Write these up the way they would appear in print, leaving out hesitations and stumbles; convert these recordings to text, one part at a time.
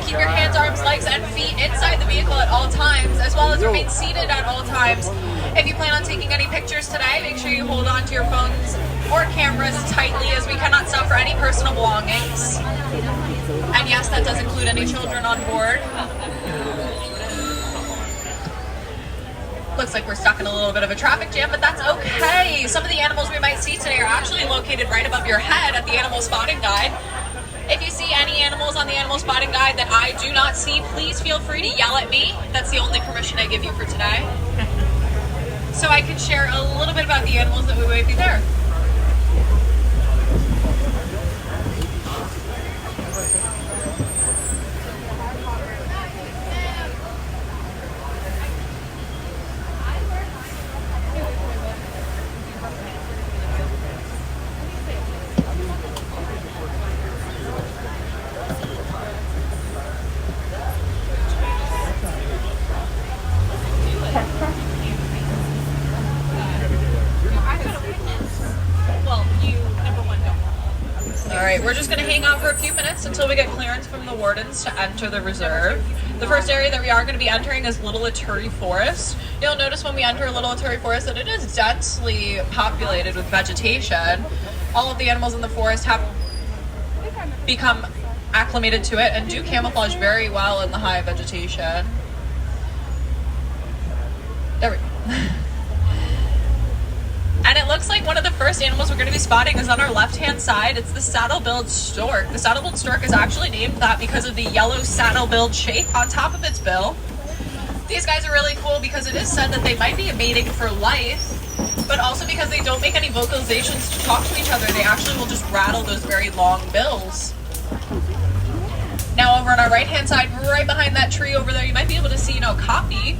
keep your hands, arms, legs, and feet inside the vehicle at all times, as well as remain seated at all times. If you plan on taking any pictures today, make sure you hold on to your phones or cameras tightly, as we cannot stop for any personal belongings. And yes, that does include any children on board. Looks like we're stuck in a little bit of a traffic jam, but that's okay. Some of the animals we might see today are actually located right above your head at the Animal Spotting Guide. If you see any animals on the Animal Spotting Guide that I do not see, please feel free to yell at me. That's the only permission I give you for today. So I can share a little bit about the animals that we might be there. Alright, we're just going to hang out for a few minutes until we get clearance from the wardens to enter the reserve. The first area that we are going to be entering is Little Aturi Forest. You'll notice when we enter Little Aturi Forest that it is densely populated with vegetation. All of the animals in the forest have become acclimated to it and do camouflage very well in the high vegetation. There we go. And it looks like one of the first animals we're going to be spotting is on our left-hand side. It's the saddle-billed stork. The saddle-billed stork is actually named that because of the yellow saddle-billed shape on top of its bill. These guys are really cool because it is said that they might be mating for life, but also because they don't make any vocalizations to talk to each other. They actually will just rattle those very long bills. Now over on our right-hand side, right behind that tree over there, you might be able to see, copy.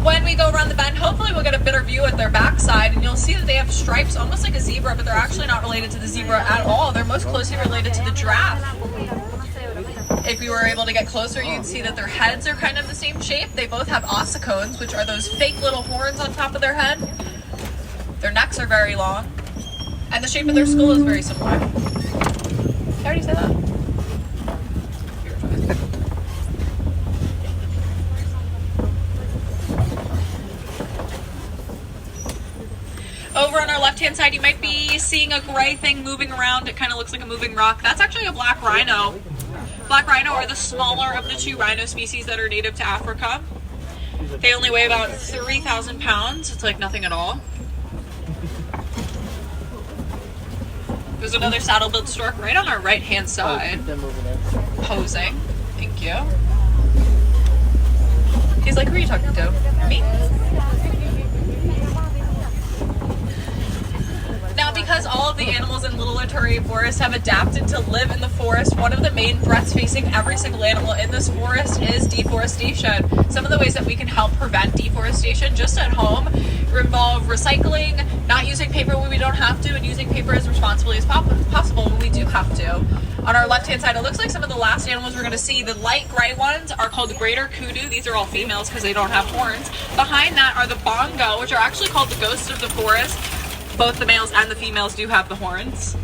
When we go around the bend, hopefully we'll get a better view at their backside, and you'll see that they have stripes almost like a zebra, but they're actually not related to the zebra at all. They're most closely related to the giraffe. If you were able to get closer, you'd see that their heads are kind of the same shape. They both have ossicones, which are those fake little horns on top of their head. Their necks are very long, and the shape of their skull is very similar. Did I already say that? Over on our left-hand side, you might be seeing a gray thing moving around. It kind of looks like a moving rock. That's actually a black rhino. Black rhino are the smaller of the two rhino species that are native to Africa. They only weigh about 3,000 pounds. It's like nothing at all. There's another saddle-billed stork right on our right-hand side, posing. Thank you. He's like, who are you talking to? Me? Now, because all of the animals in Little Aturi Forest have adapted to live in the forest, one of the main threats facing every single animal in this forest is deforestation. Some of the ways that we can help prevent deforestation just at home involve recycling, not using paper when we don't have to, and using paper as responsibly as possible when we do have to. On our left-hand side, it looks like some of the last animals we're going to see. The light gray ones are called the greater kudu. These are all females because they don't have horns. Behind that are the bongo, which are actually called the ghosts of the forest. Both the males and the females do have the horns.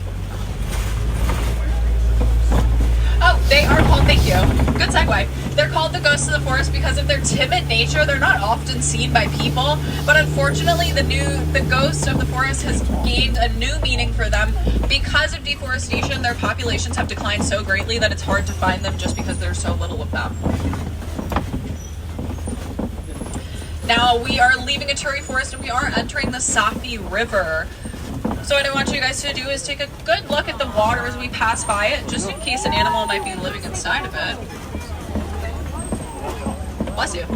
Oh, they are called, thank you. Good segue. They're called the ghosts of the forest because of their timid nature. They're not often seen by people, but unfortunately the ghost of the forest has gained a new meaning for them. Because of deforestation, their populations have declined so greatly that it's hard to find them just because there's so little of them. Now we are leaving Aturi Forest and we are entering the Safi River. So what I want you guys to do is take a good look at the water as we pass by it, just in case an animal might be living inside of it. Bless you.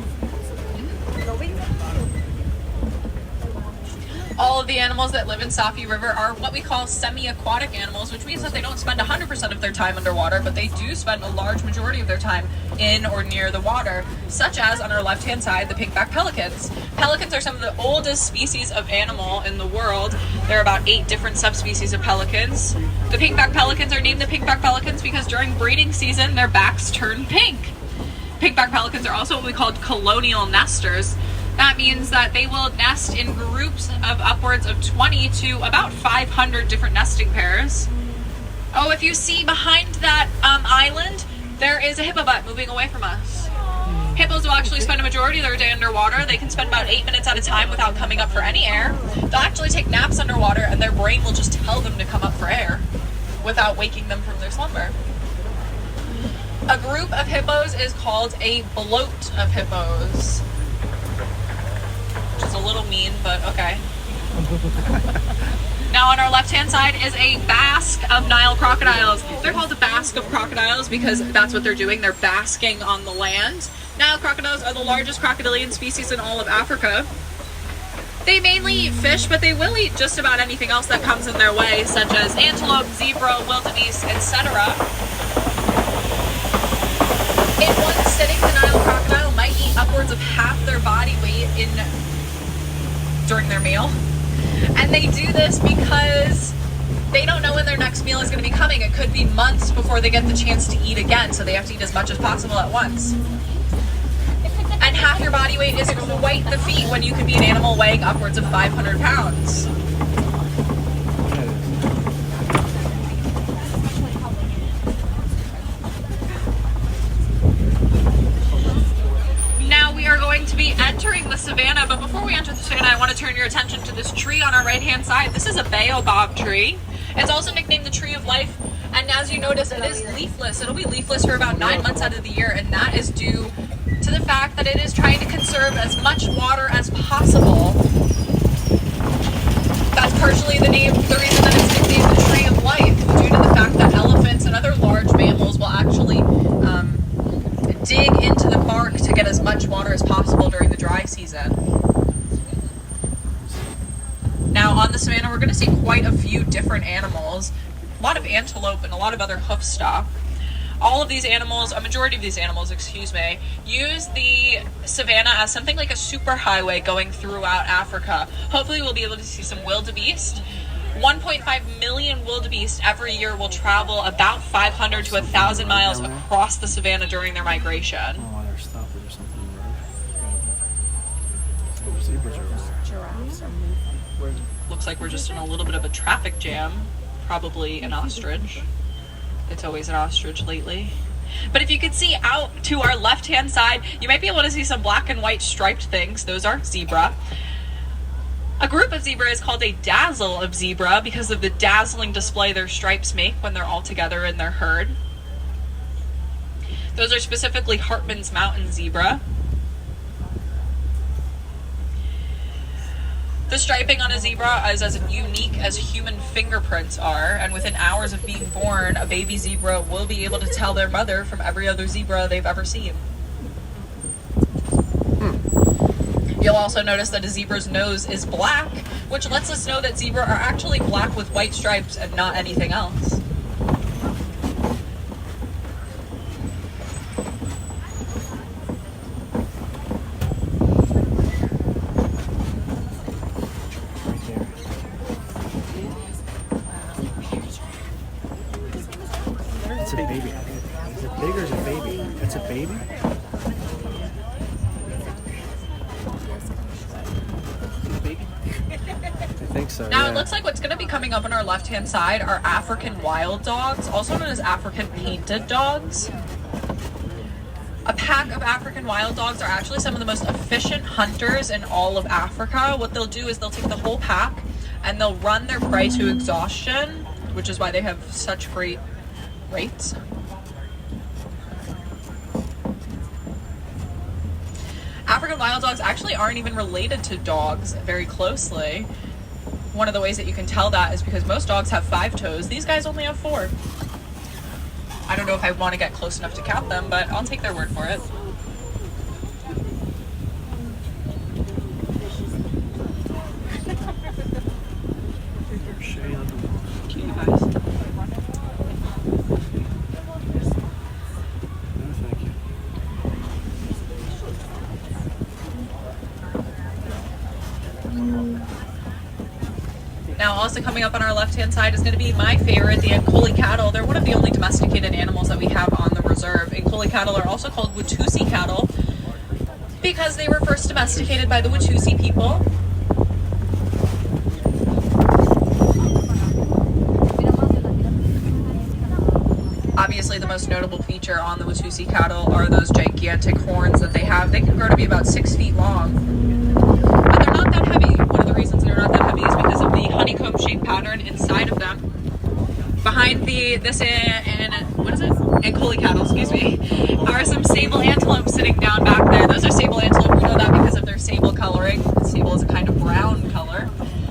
All of the animals that live in Safi River are what we call semi-aquatic animals, which means that they don't spend 100% of their time underwater, but they do spend a large majority of their time in or near the water, such as on our left-hand side, the pink-backed pelicans. Pelicans are some of the oldest species of animal in the world. There are about 8 different subspecies of pelicans. The pink-backed pelicans are named the pink-backed pelicans because during breeding season, their backs turn pink. Pink-backed pelicans are also what we call colonial nesters. That means that they will nest in groups of upwards of 20 to about 500 different nesting pairs. Oh, if you see behind that island, there is a hippo butt moving away from us. Hippos will actually spend a majority of their day underwater. They can spend about 8 minutes at a time without coming up for any air. They'll actually take naps underwater, and their brain will just tell them to come up for air without waking them from their slumber. A group of hippos is called a bloat of hippos. Which is a little mean, but okay. Now on our left-hand side is a basque of Nile crocodiles. They're called the basque of crocodiles because that's what they're doing. They're basking on the land. Nile crocodiles are the largest crocodilian species in all of Africa. They mainly eat fish, but they will eat just about anything else that comes in their way, such as antelope, zebra, wildebeest, etc. In one sitting, the Nile crocodile might eat upwards of half their body weight during their meal. And they do this because they don't know when their next meal is going to be coming. It could be months before they get the chance to eat again, so they have to eat as much as possible at once. And half your body weight is quite the feat when you can be an animal weighing upwards of 500 pounds. To be entering the savannah, but before we enter the savannah, I want to turn your attention to this tree on our right hand side. This is a baobab tree. It's also nicknamed the tree of life, and as you notice, it is leafless. It'll be leafless for about 9 months out of the year, and that is due to the fact that it is trying to conserve as much water as possible. That's partially the reason that it's nicknamed the tree of life, due to the fact that elephants and other large mammals will actually dig into the bark to get as much water as possible during the dry season. Now on the savannah, we're going to see quite a few different animals, a lot of antelope and a lot of other hoof stock. All of these animals, a majority of these animals, use the savannah as something like a superhighway going throughout Africa. Hopefully we'll be able to see some wildebeest. 1.5 million wildebeest every year will travel about 500 to 1,000 miles across the savannah during their migration. Oh, there's stoppers or something in the road. Zebras are giraffes. Looks like we're just in a little bit of a traffic jam. Probably an ostrich. It's always an ostrich lately. But if you could see out to our left-hand side, you might be able to see some black and white striped things. Those are zebra. A group of zebra is called a dazzle of zebra because of the dazzling display their stripes make when they're all together in their herd. Those are specifically Hartman's mountain zebra. The striping on a zebra is as unique as human fingerprints are, and within hours of being born, a baby zebra will be able to tell their mother from every other zebra they've ever seen. You'll also notice that a zebra's nose is black, which lets us know that zebra are actually black with white stripes and not anything else. It's a baby. Is it big or is it baby? It's a baby? I think so. Now yeah. it looks like what's going to be coming up on our left-hand side are African wild dogs, also known as African painted dogs. A pack of African wild dogs are actually some of the most efficient hunters in all of Africa. What they'll do is they'll take the whole pack and they'll run their prey to exhaustion, which is why they have such great rates. African wild dogs actually aren't even related to dogs very closely. One of the ways that you can tell that is because most dogs have 5 toes. These guys only have 4. I don't know if I want to get close enough to count them, but I'll take their word for it. Cute, you guys. Now, also coming up on our left-hand side is going to be my favorite, the Ankole cattle. They're one of the only domesticated animals that we have on the reserve. Ankole cattle are also called Watusi cattle because they were first domesticated by the Watusi people. Obviously, the most notable feature on the Watusi cattle are those gigantic horns that they have. They can grow to be about 6 feet long. But they're not that heavy. One of the reasons they're not that heavy is because of the honeycomb-shaped pattern inside of them. Behind Ankole cattle, excuse me, are some sable antelope sitting down back there. Those are sable antelope. We know that because of their sable coloring. Sable is a kind of brown color.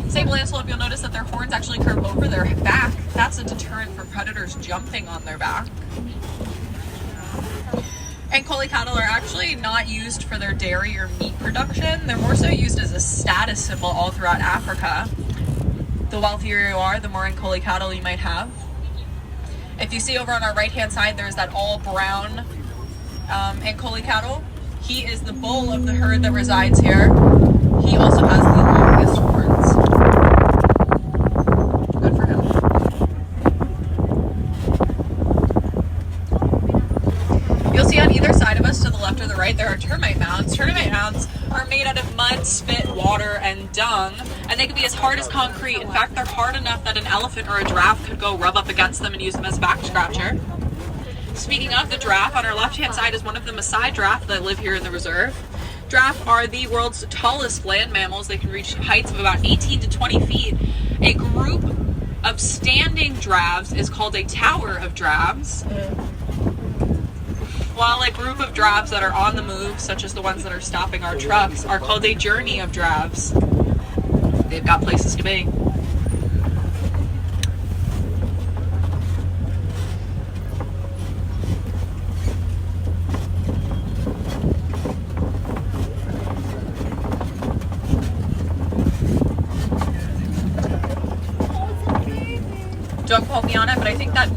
Sable antelope, you'll notice that their horns actually curve over their back. That's a deterrent for predators jumping on their back. Ankole cattle are actually not used for their dairy or meat production. They're more so used as a status symbol all throughout Africa. The wealthier you are, the more Ankole cattle you might have. If you see over on our right-hand side, there's that all-brown Ankole cattle. He is the bull of the herd that resides here. He also has the longest horns. Good for him. You'll see on either side of us, to the left or the right, there are termite mounds. Termite mounds are made out of mud, spit, water, and dung, and they can be as hard as concrete. In fact, they're hard enough that an elephant or a giraffe could go rub up against them and use them as a back scratcher. Speaking of the giraffe, on our left-hand side is one of the Maasai giraffe that live here in the reserve. Giraffe are the world's tallest land mammals. They can reach heights of about 18 to 20 feet. A group of standing giraffes is called a tower of giraffes, while a group of giraffes that are on the move, such as the ones that are stopping our trucks, are called a journey of giraffes. They've got places to be. Don't quote me on it, but I think that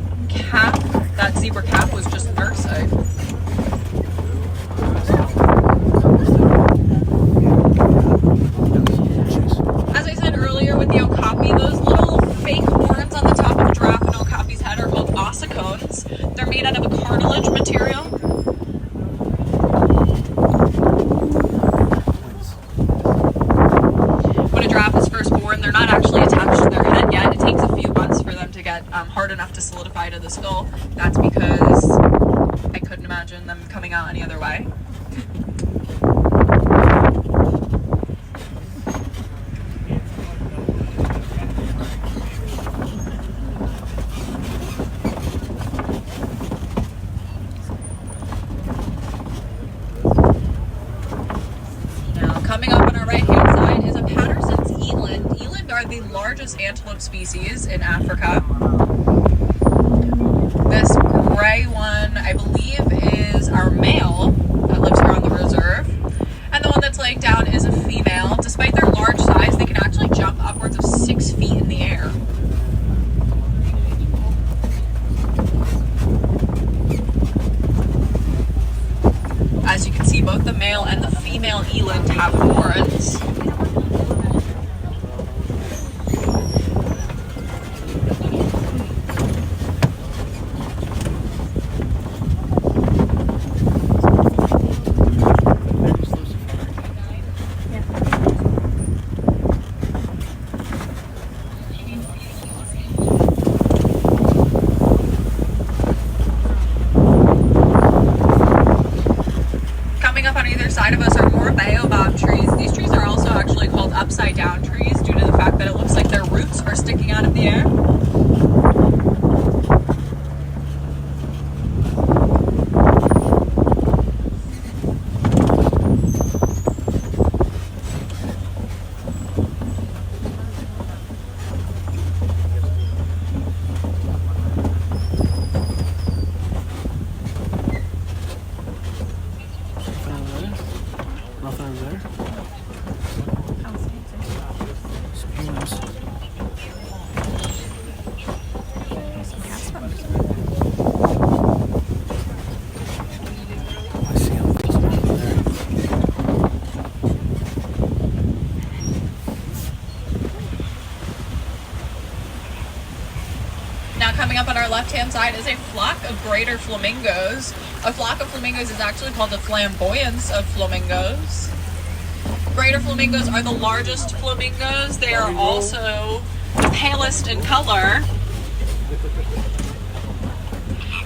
zebra calf was just nursing. As I said earlier with the okapi, those little fake horns on the top of the giraffe and okapi's head are called ossicones. They're made out of a cartilage material. When a giraffe is first born, they're not actually attached to their head yet. It takes a few months for them to get hard enough to solidify to the skull. That's because I couldn't imagine them coming out any other way. Now, coming up on our right-hand side is a Patterson's eland. Eland are the largest antelope species in Africa. This gray one, I believe, is our male that lives here on the reserve. And the one that's laying down is a female. Despite their large size, they can actually jump upwards of 6 feet in the air. As you can see, both the male and the female eland have horns. Side of us are more baobab trees. These trees are also actually called upside down trees due to the fact that it looks like their roots are sticking out of the air. Nothing there. Now coming up on our left-hand side is a flock of greater flamingos. A flock of flamingos is actually called a flamboyance of flamingos. Greater flamingos are the largest flamingos. They are also the palest in color.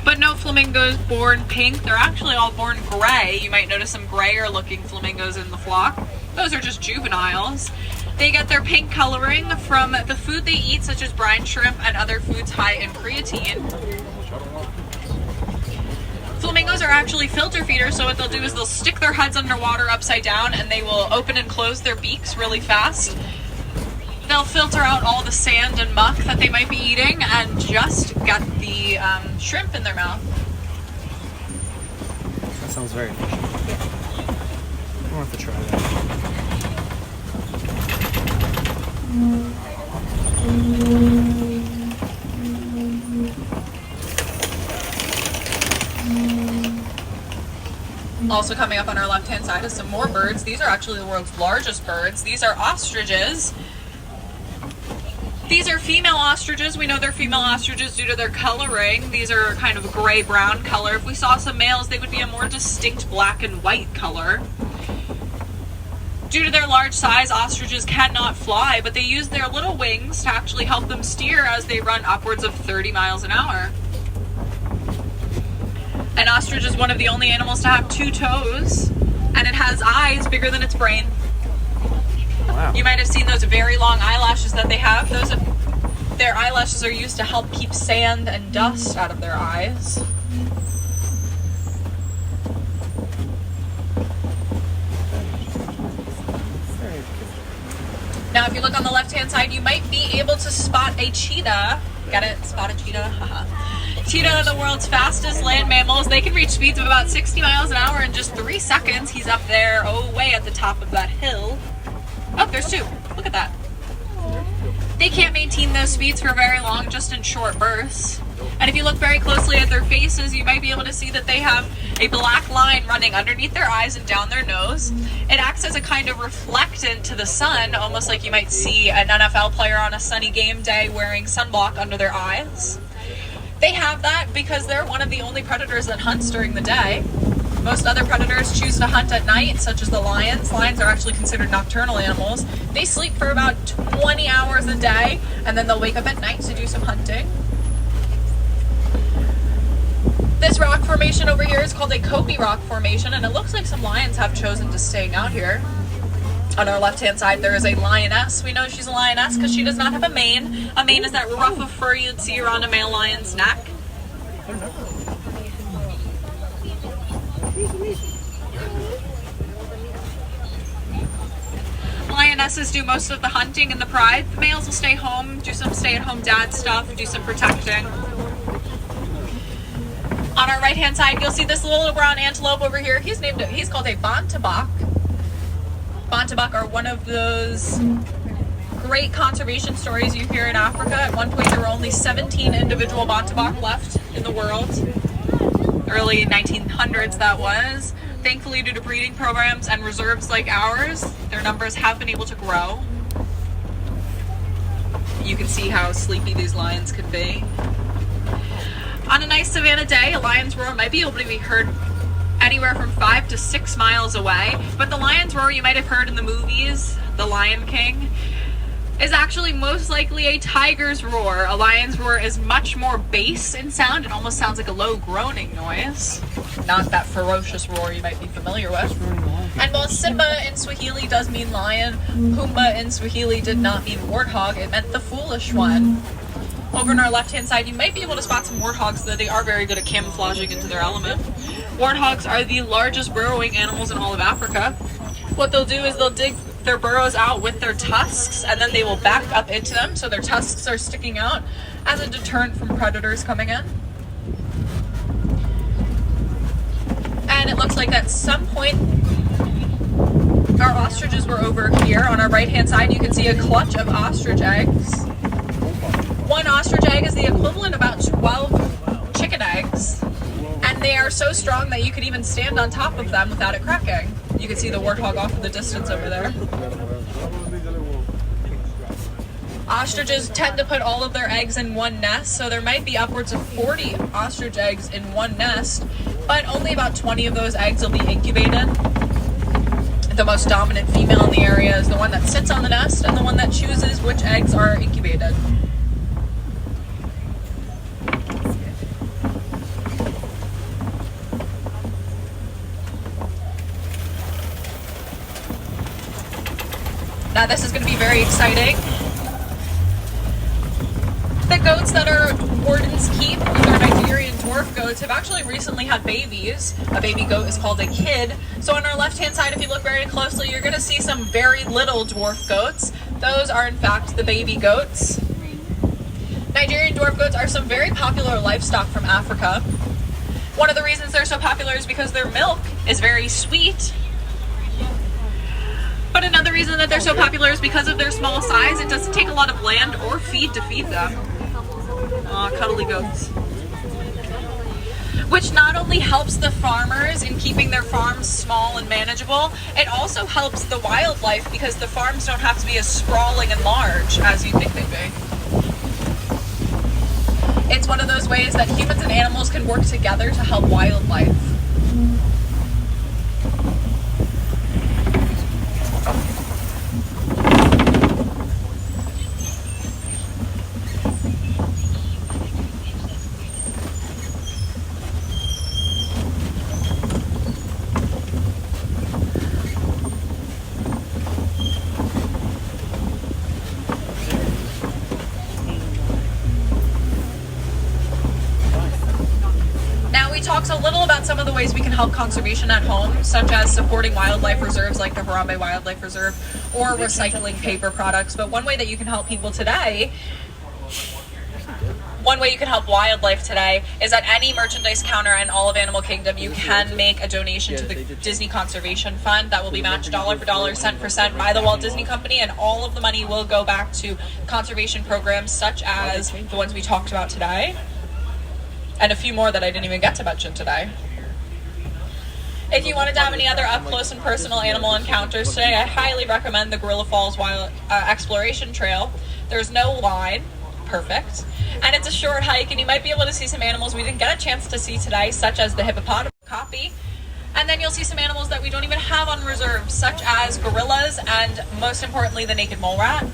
But no flamingos born pink. They're actually all born gray. You might notice some grayer looking flamingos in the flock. Those are just juveniles. They get their pink coloring from the food they eat, such as brine shrimp and other foods high in creatine. Flamingos are actually filter feeders, so what they'll do is they'll stick their heads underwater upside down and they will open and close their beaks really fast. They'll filter out all the sand and muck that they might be eating and just get the shrimp in their mouth. That sounds very fishy. I want to try that. Also coming up on our left-hand side is some more birds. These are actually the world's largest birds. These are ostriches. These are female ostriches. We know they're female ostriches due to their coloring. These are kind of a gray-brown color. If we saw some males, they would be a more distinct black and white color. Due to their large size, ostriches cannot fly, but they use their little wings to actually help them steer as they run upwards of 30 miles an hour. An ostrich is one of the only animals to have 2 toes, and it has eyes bigger than its brain. Wow. You might have seen those very long eyelashes that they have. Their eyelashes are used to help keep sand and dust out of their eyes. Now, if you look on the left-hand side, you might be able to spot a cheetah. Get it? Spot a cheetah? Haha. Cheetah are the world's fastest land mammals. They can reach speeds of about 60 miles an hour in just 3 seconds. He's up there, way at the top of that hill. Oh, there's 2. Look at that. They can't maintain those speeds for very long, just in short bursts. And if you look very closely at their faces, you might be able to see that they have a black line running underneath their eyes and down their nose. It acts as a kind of reflectant to the sun, almost like you might see an NFL player on a sunny game day wearing sunblock under their eyes. They have that because they're one of the only predators that hunts during the day. Most other predators choose to hunt at night, such as the lions. Lions are actually considered nocturnal animals. They sleep for about 20 hours a day, and then they'll wake up at night to do some hunting. This rock formation over here is called a Kobe rock formation, and it looks like some lions have chosen to stay out here. On our left-hand side, there is a lioness. We know she's a lioness because she does not have a mane. A mane is that ruff of fur you'd see around a male lion's neck. Lionesses do most of the hunting and the pride. The males will stay home, do some stay-at-home dad stuff, do some protecting. On our right-hand side, you'll see this little brown antelope over here. He's called a Bontebok. Bontebok are one of those great conservation stories you hear in Africa. At one point, there were only 17 individual Bontebok left in the world. Early 1900s, that was. Thankfully, due to breeding programs and reserves like ours, their numbers have been able to grow. You can see how sleepy these lions can be. On a nice savanna day, a lion's roar might be able to be heard anywhere from 5 to 6 miles away, but the lion's roar you might have heard in the movies, The Lion King, is actually most likely a tiger's roar. A lion's roar is much more bass in sound. It almost sounds like a low groaning noise, not that ferocious roar you might be familiar with. And while Simba in Swahili does mean lion, Pumbaa in Swahili did not mean warthog, it meant the foolish one. Over on our left-hand side, you might be able to spot some warthogs, though they are very good at camouflaging into their element. Warthogs are the largest burrowing animals in all of Africa. What they'll do is they'll dig their burrows out with their tusks, and then they will back up into them, so their tusks are sticking out as a deterrent from predators coming in. And it looks like at some point, our ostriches were over here. On our right-hand side, you can see a clutch of ostrich eggs. One ostrich egg is the equivalent of about 12 chicken eggs, and they are so strong that you could even stand on top of them without it cracking. You can see the warthog off in the distance over there. Ostriches tend to put all of their eggs in one nest, so there might be upwards of 40 ostrich eggs in one nest, but only about 20 of those eggs will be incubated. The most dominant female in the area is the one that sits on the nest and the one that chooses which eggs are incubated. This is going to be very exciting. The goats that are Warden's Keep, these are Nigerian dwarf goats, have actually recently had babies. A baby goat is called a kid. So on our left-hand side, if you look very closely, you're going to see some very little dwarf goats. Those are in fact the baby goats. Nigerian dwarf goats are some very popular livestock from Africa. One of the reasons they're so popular is because their milk is very sweet. But another reason that they're so popular is because of their small size. It doesn't take a lot of land or feed to feed them. Aw, cuddly goats. Which not only helps the farmers in keeping their farms small and manageable, it also helps the wildlife because the farms don't have to be as sprawling and large as you think they'd be. It's one of those ways that humans and animals can work together to help wildlife. Talks a little about some of the ways we can help conservation at home, such as supporting wildlife reserves like the Harambe Wildlife Reserve or recycling paper products. But one way that you can help people today, one way you can help wildlife today is at any merchandise counter in all of Animal Kingdom, you can make a donation to the Disney Conservation Fund that will be matched dollar for dollar, cent for cent by the Walt Disney Company, and all of the money will go back to conservation programs such as the ones we talked about today. And a few more that I didn't even get to mention today. If you wanted to have any other up close and personal animal encounters today, I highly recommend the Gorilla Falls Wild Exploration Trail. There's no line, perfect, and it's a short hike, and you might be able to see some animals we didn't get a chance to see today, such as the hippopotamus copy, and then you'll see some animals that we don't even have on reserve, such as gorillas, and most importantly, the naked mole rat.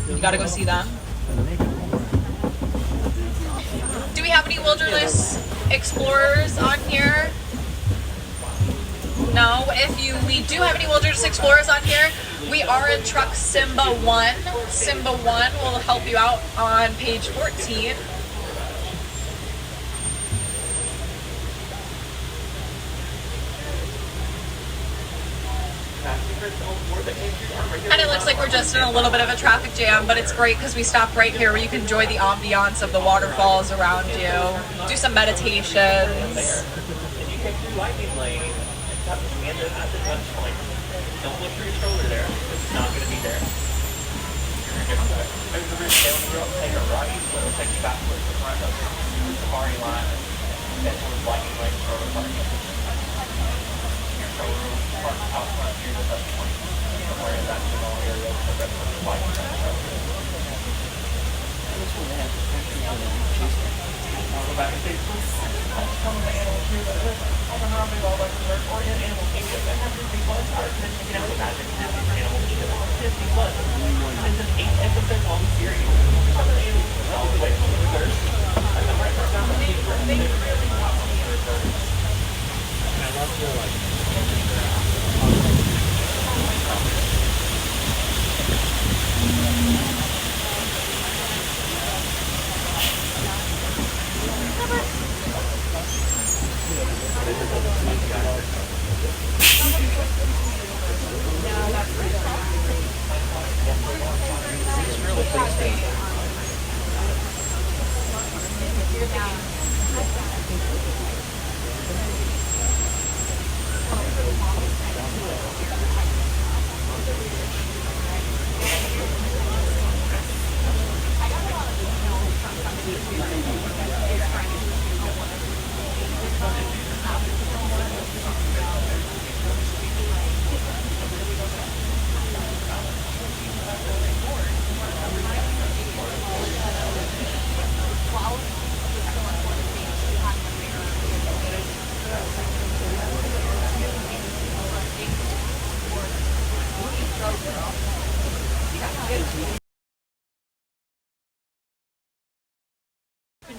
You gotta go see them. Do we have any wilderness explorers on here? No. We do have any wilderness explorers on here, we are in truck Simba 1. Simba 1 will help you out on page 14. And it looks like we're just in a little bit of a traffic jam, but it's great because we stopped right here where you can enjoy the ambiance of the waterfalls around you, do some meditations. You take your lightning lane and stop at the touch point. Don't look for your stroller there. It's not going to be there. Maybe the bridge down the road, take a right, so it'll take you backwards to front of the safari line and then towards lightning lane stroller parking. Your stroller park out front near the touch point. Somewhere in that general area, so that's where the lightning lane stroller is. I'll go back and say, some of the animals here that live on the Harambe Wildlife Reserve or in Animal Kingdom that have Disney Plus are taking out the magic Disney for Animal Kingdom on Disney Plus. It's an 8-episode long series. Some of the animals are all the way from the reserve. And the right down the beach where they really want to be in the reserve. I love the like.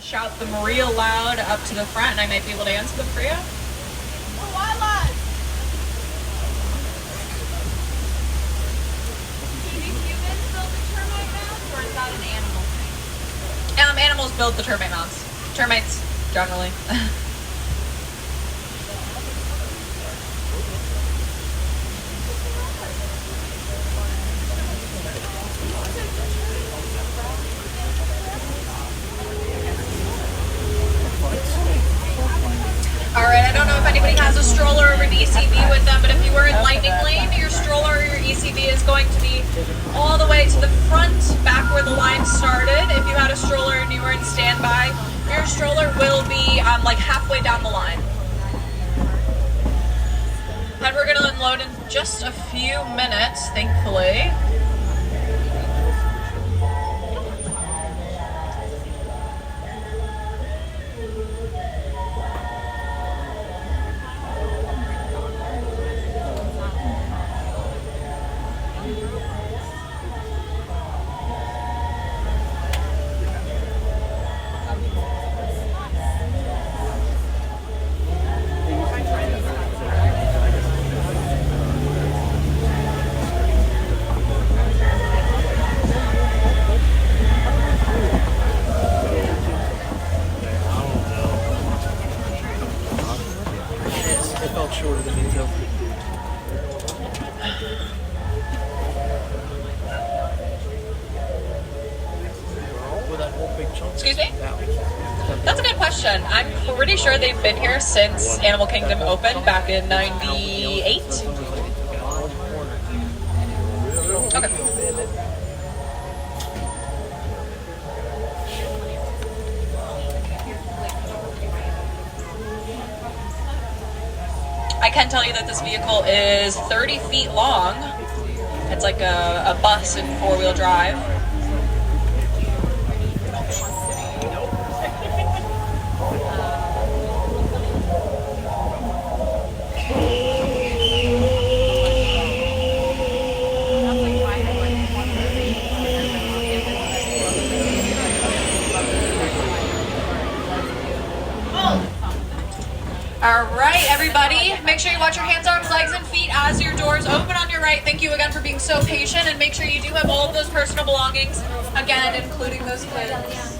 Shout them real loud up to the front and I might be able to answer them for you. Animals build the termite mounds. Termites, generally. Alright, I don't know if anybody has a stroller or an ECV with them, but if you were in Lightning Lane, your stroller or your ECV is going to be all the way to the front, back where the line started. If you had a stroller and you were in standby, your stroller will be like halfway down the line. And we're going to unload in just a few minutes, thankfully. Excuse me? That's a good question. I'm pretty sure they've been here since Animal Kingdom opened back in '98. Okay. I can tell you that this vehicle is 30 feet long. It's like a bus in four-wheel drive. All right, everybody, make sure you watch your hands, arms, legs, and feet as your doors open on your right. Thank you again for being so patient, and make sure you do have all of those personal belongings, again, including those kids.